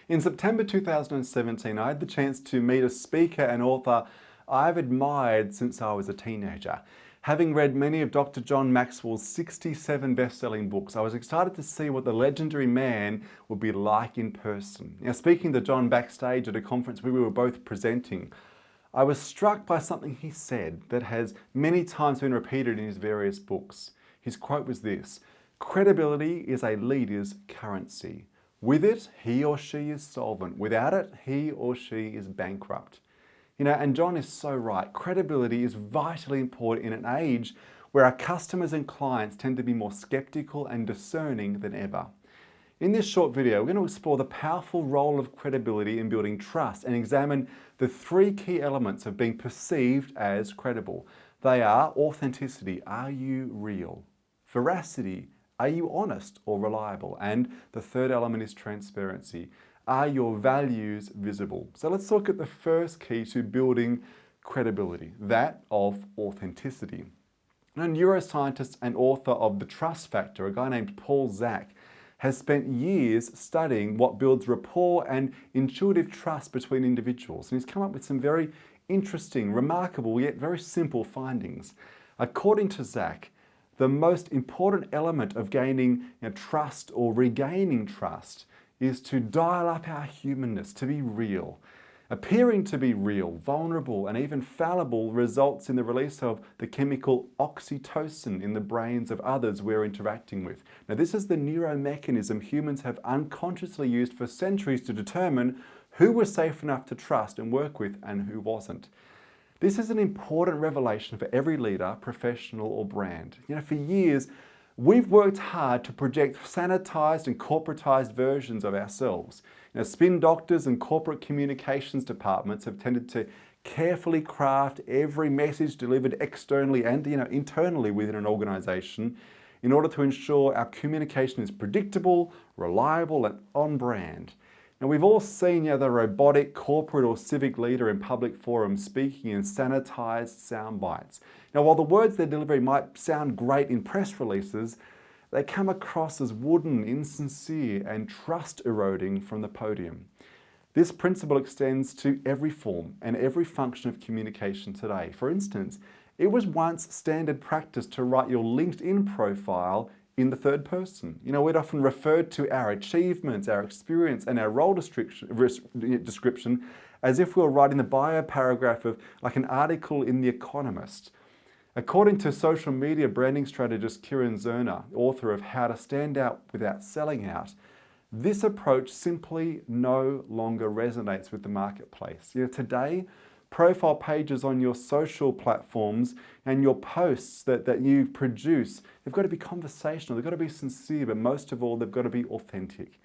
In September 2017, I had the chance to meet a speaker and author I've admired since I was a teenager. Having read many of Dr. John Maxwell's 67 best-selling books, I was excited to see what the legendary man would be like in person. Now, speaking to John backstage at a conference where we were both presenting, I was struck by something he said that has many times been repeated in his various books. His quote was this: "Credibility is a leader's currency. With it, he or she is solvent. Without it, he or she is bankrupt." And John is so right. Credibility is vitally important in an age where our customers and clients tend to be more skeptical and discerning than ever. In this short video, we're going to explore the powerful role of credibility in building trust and examine the three key elements of being perceived as credible. They are authenticity. Are you real? Veracity. Are you honest or reliable? And the third element is transparency. Are your values visible? So let's look at the first key to building credibility, that of authenticity. A neuroscientist and author of The Trust Factor, a guy named Paul Zak, has spent years studying what builds rapport and intuitive trust between individuals. And he's come up with some very interesting, remarkable, yet very simple findings. According to Zak, the most important element of gaining trust or regaining trust is to dial up our humanness, to be real. Appearing to be real, vulnerable, and even fallible results in the release of the chemical oxytocin in the brains of others we're interacting with. Now, this is the neuromechanism humans have unconsciously used for centuries to determine who was safe enough to trust and work with and who wasn't. This is an important revelation for every leader, professional, or brand. For years, we've worked hard to project sanitized and corporatized versions of ourselves. Spin doctors and corporate communications departments have tended to carefully craft every message delivered externally and internally within an organization in order to ensure our communication is predictable, reliable, and on brand. Now, we've all seen the robotic corporate or civic leader in public forums speaking in sanitized sound bites. Now, while the words they're delivering might sound great in press releases, they come across as wooden, insincere, and trust eroding from the podium. This principle extends to every form and every function of communication today. For instance, it was once standard practice to write your LinkedIn profile in the third person. We'd often referred to our achievements, our experience, and our role description as if we were writing the bio paragraph of like an article in The Economist. According to social media branding strategist Kieran Zerner, author of How to Stand Out Without Selling Out, this approach simply no longer resonates with the marketplace. Today, profile pages on your social platforms and your posts that you produce, they've got to be conversational, they've got to be sincere, but most of all, they've got to be authentic.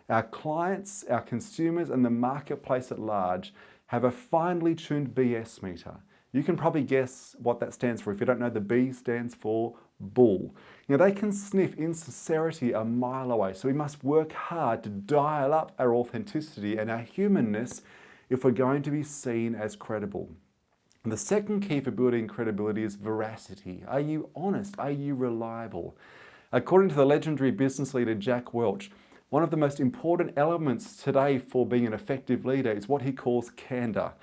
Our clients, our consumers, and the marketplace at large have a finely tuned BS meter. You can probably guess what that stands for. If you don't know, the B stands for bull. They can sniff insincerity a mile away, so we must work hard to dial up our authenticity and our humanness if we're going to be seen as credible. And the second key for building credibility is veracity. Are you honest? Are you reliable? According to the legendary business leader Jack Welch, one of the most important elements today for being an effective leader is what he calls candor.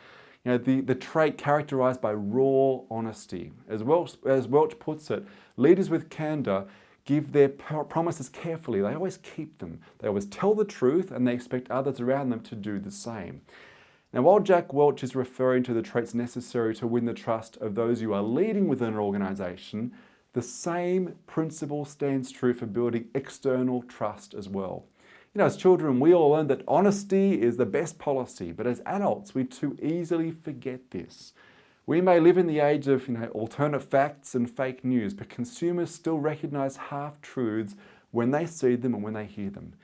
The trait characterized by raw honesty. As Welch puts it, leaders with candor give their promises carefully. They always keep them. They always tell the truth, and they expect others around them to do the same. Now, while Jack Welch is referring to the traits necessary to win the trust of those you are leading within an organization, the same principle stands true for building external trust as well. As children, we all learn that honesty is the best policy, but as adults, we too easily forget this. We may live in the age of alternate facts and fake news, but consumers still recognize half-truths when they see them and when they hear them.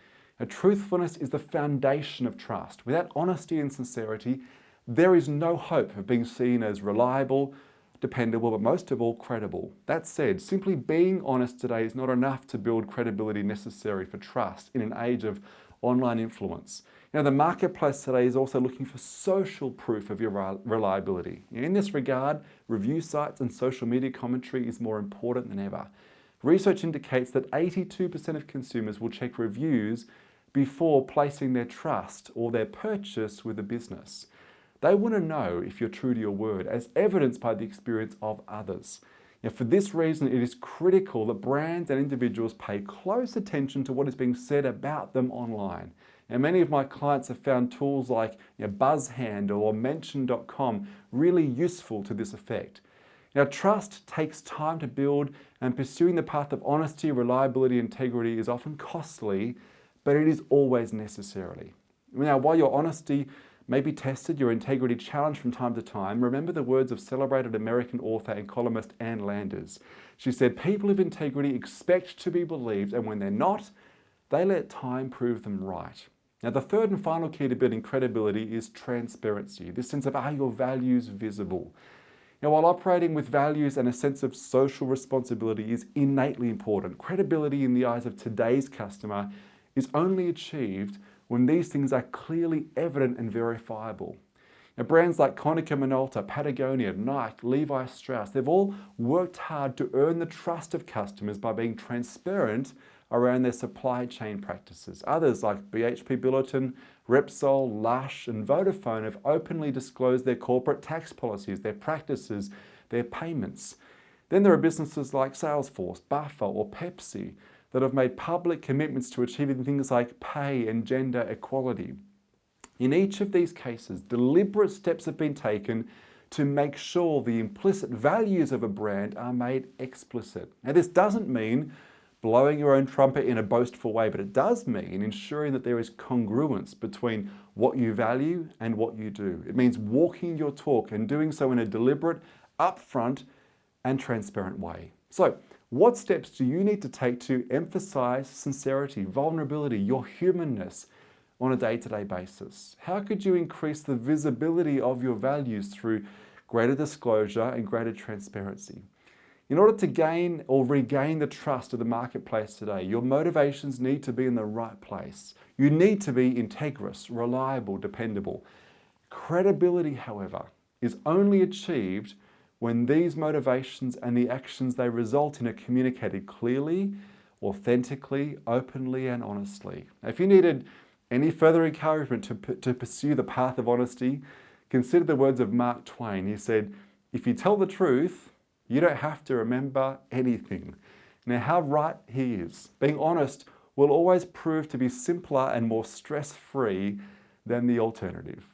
Truthfulness is the foundation of trust. Without honesty and sincerity, there is no hope of being seen as reliable, dependable, but most of all, credible. That said, simply being honest today is not enough to build credibility necessary for trust in an age of online influence. The marketplace today is also looking for social proof of your reliability. In this regard, review sites and social media commentary is more important than ever. Research indicates that 82% of consumers will check reviews before placing their trust or their purchase with a business. They want to know if you're true to your word, as evidenced by the experience of others. Now, for this reason, it is critical that brands and individuals pay close attention to what is being said about them online. And many of my clients have found tools like BuzzHandle or Mention.com really useful to this effect. Now, trust takes time to build, and pursuing the path of honesty, reliability, and integrity is often costly, but it is always necessary. Now, while your honesty may be tested, your integrity challenged from time to time, remember the words of celebrated American author and columnist Ann Landers. She said, "People of integrity expect to be believed, and when they're not, they let time prove them right." Now, the third and final key to building credibility is transparency, this sense of, are your values visible? Now, while operating with values and a sense of social responsibility is innately important, credibility in the eyes of today's customer is only achieved when these things are clearly evident and verifiable. Now, brands like Konica Minolta, Patagonia, Nike, Levi Strauss, they've all worked hard to earn the trust of customers by being transparent around their supply chain practices. Others like BHP Billiton, Repsol, Lush, and Vodafone have openly disclosed their corporate tax policies, their practices, their payments. Then there are businesses like Salesforce, Buffer, or Pepsi that have made public commitments to achieving things like pay and gender equality. In each of these cases, deliberate steps have been taken to make sure the implicit values of a brand are made explicit. Now, this doesn't mean blowing your own trumpet in a boastful way, but it does mean ensuring that there is congruence between what you value and what you do. It means walking your talk and doing so in a deliberate, upfront, and transparent way. So, what steps do you need to take to emphasize sincerity, vulnerability, your humanness on a day-to-day basis? How could you increase the visibility of your values through greater disclosure and greater transparency? In order to gain or regain the trust of the marketplace today, your motivations need to be in the right place. You need to be integrous, reliable, dependable. Credibility, however, is only achieved when these motivations and the actions they result in are communicated clearly, authentically, openly, and honestly. Now, if you needed any further encouragement to pursue the path of honesty, consider the words of Mark Twain. He said, "If you tell the truth, you don't have to remember anything." Now, how right he is. Being honest will always prove to be simpler and more stress-free than the alternative.